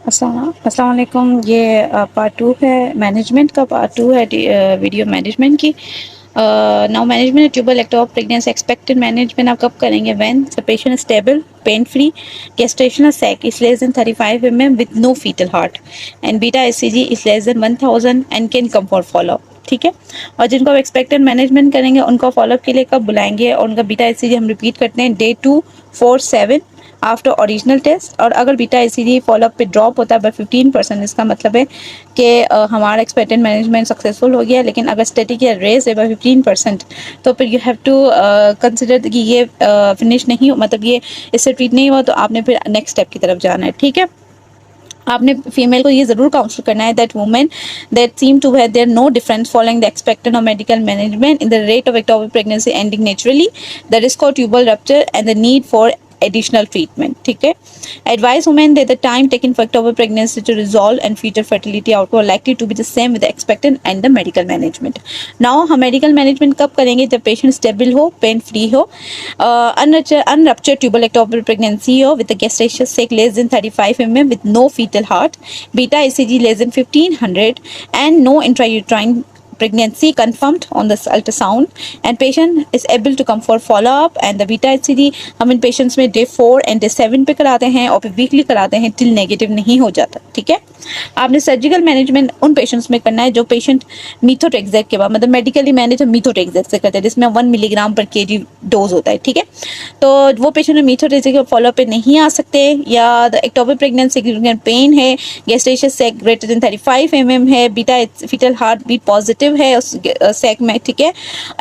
अस्सलाम वालेकुम। ये पार्ट 2 है, मैनेजमेंट का पार्ट 2 है, वीडियो मैनेजमेंट की। Now management tubal ectopic pregnancy expected management आप कब करेंगे? When the patient stable, pain free, gestational sac is less than 35 mm with no foetal heart and beta hCG is less than 1000 and can come for follow up. ठीक है। और जिनको आप expected management करेंगे उनको फॉलोअप के लिए कब बुलाएंगे? और उनका बीटा एचसीजी हम रिपीट करते हैं डे 2, 4, 7 आफ्टर ओरिजिनल टेस्ट। और अगर बीटा एचसीजी फॉलोअप पे ड्रॉप होता है बाय 15%, इसका मतलब है कि हमारा एक्सपेक्टेड मैनेजमेंट सक्सेसफुल हो गया। लेकिन अगर स्टैटिक या रेज है बाय 15%, तो फिर यू हैव टू कंसिडर कि ये फिनिश नहीं, मतलब ये इससे ट्रीट नहीं हुआ, तो आपने फिर नेक्स्ट स्टेप की तरफ जाना है। ठीक है। आपने फीमेल को ये जरूर काउंसिल करना है that women that seem to have their no difference following the expected of medical management in the rate of ectopic pregnancy ending naturally, the risk of tubal rupture and the need for additional treatment. ठीक है। Advise women that the time taken for ectopic pregnancy to resolve and future fertility outcome are likely to be the same with the expectant and the medical management. Now हम medical management कब करेंगे? जब patient stable हो, pain free हो, unruptured tubal ectopic pregnancy हो with a gestational sac less than 35 mm with no fetal heart, beta ECG less than 1500 and no intrauterine pregnancy confirmed on the ultrasound and patient is able to come for follow up and the beta HCG हम इन patients में day 4 and day 7 पे कराते हैं और फिर weekly कराते हैं till negative नहीं हो जाता। ठीक है। आपने सर्जिकल मैनेजमेंट उन पेशेंट्स में करना है जो पेशेंट मीथोट्रेक्सेट के बाद, मतलब मेडिकली मैनेज मीथोट्रेक्सेट से करते हैं जिसमें 1 मिलीग्राम पर केजी डोज होता है। ठीक है। तो वो पेशेंट में मीथोट्रेक्सेट के फॉलोअप पे नहीं आ सकते, या the ectopic pregnancy significant pain है, gestation sac greater than 35 mm है, beta fetal heart beat positive है उस सेक में। ठीक है।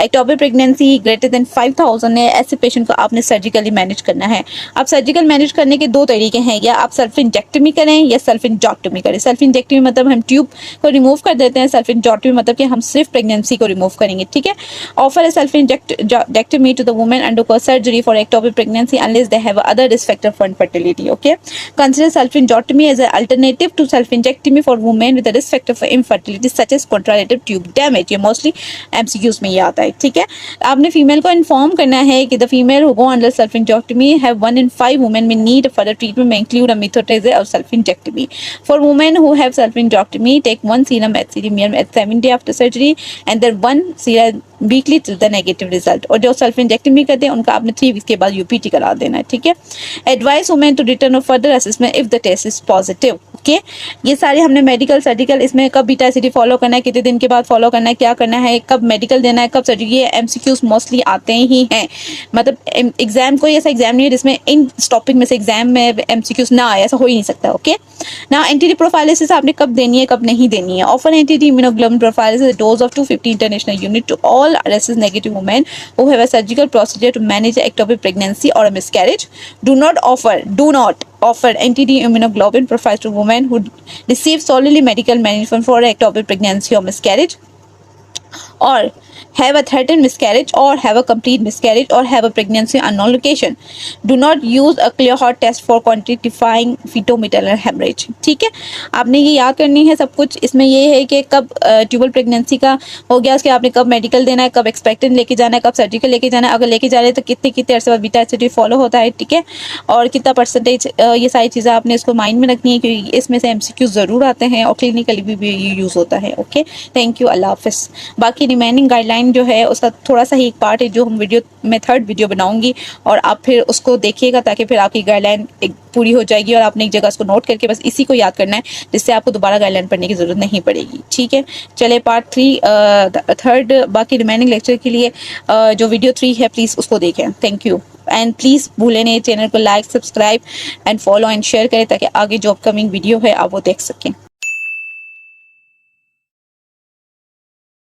एक्टोपिक प्रेगनेंसी ग्रेटर देन 5000 है, ऐसे पेशेंट को आपने सर्जिकली मैनेज करना है। अब सर्जिकल मैनेज करने के दो तरीके हैं, या आप सेल्फ इंजेक्टमी करें या सेल्फ इंजेक्टमी करें। सेल्फ इंजेक्टमी मतलब हम ट्यूब को रिमूव कर देते हैं, सेल्फ इंजेक्टमी मतलब कि हम सिर्फ प्रेगनेंसी को रिमूव करेंगे। ठीक है। ऑफर है salpingectomy to the women undergo surgery for ectopic pregnancy unless they have other risk factor for infertility. Okay. Consider salpingectomy as an alternative to self injectomy for women with a risk factor for infertility such as contralateral tube damage। ये mostly MCQs में ये आता है। ठीक है। आपने female को inform करना है कि the female who go under salpingectomy have 1 in 5 women may need further treatment may include a methotrexate or self injectomy. For women who have self injectomy, take 1 serum HCG at 7 days after surgery and then 1 serum weekly till the negative result। और जो self इंजेक्टमी करते हैं उनका आपने 3 weeks के बाद UPT करा देना है। ठीक है। Advice women to return of further assessment if the test is positive. Okay. ये सारे हमने मेडिकल सर्जिकल, इसमें कब बीटा एचसीजी फॉलो करना है, कितने दिन के बाद फॉलो करना है, क्या करना है, कब मेडिकल देना है, कब सर्जरी, ये एमसीक्यूज मोस्टली आते ही हैं। मतलब एग्जाम कोई ऐसा एग्जाम नहीं है जिसमें इन टॉपिक में से एग्जाम में एमसीक्यूज ना आए, ऐसा हो ही नहीं सकता। ओके। ना एंटीडी प्रोफाइलिसिस आपने कब देनी है, कब नहीं देनी है। Offer anti D immunoglobulin prophylaxis dose of 250 international unit to all RSS negative women who have a surgical procedure to manage ectopic pregnancy or a miscarriage. Do not offer anti-immunoglobulin profiles to women who receive solely medical management for ectopic pregnancy or miscarriage, or have a threatened miscarriage, or have a complete miscarriage, or have a pregnancy unknown location. Do not use a clear heart test for quantifying fetal-maternal hemorrhage। ठीक है। आपने ये याद करनी है सब कुछ। इसमें ये है कि कब ट्यूबल प्रेगनेंसी का हो गया, उसके आपने कब मेडिकल देना है, कब एक्सपेक्टेंट लेके जाना है, कब सर्जिकल लेके जाना है, अगर लेके जा रहे हैं तो कितने कितने अर्से बाद बीटा एचसीजी फॉलो होता है। ठीक है। और कितना परसेंटेज, ये सारी चीज़ें आपने इसको माइंड में रखनी है क्योंकि इसमें से एमसीक्यू ज़रूर आते हैं और क्लिनिकली भी ये यूज़ होता है। ओके। Thank you. अल्लाह हाफिज़। बाकी रिमेनिंग गाइडलाइन जो है उसका थोड़ा सा ही एक पार्ट है जो हम वीडियो में थर्ड वीडियो बनाऊंगी, और आप फिर उसको देखिएगा ताकि फिर आपकी गाइडलाइन एक पूरी हो जाएगी और आपने एक जगह उसको नोट करके बस इसी को याद करना है, जिससे आपको दोबारा गाइडलाइन पढ़ने की जरूरत नहीं पड़ेगी। ठीक है। चले पार्ट 3 थर्ड बाकी रिमेनिंग लेक्चर के लिए जो वीडियो 3 है प्लीज़ उसको देखें। Thank you. एंड प्लीज़ भूलें नहीं चैनल को like, subscribe and follow and share करें ताकि आगे जो अपकमिंग वीडियो है आप वो देख सकें।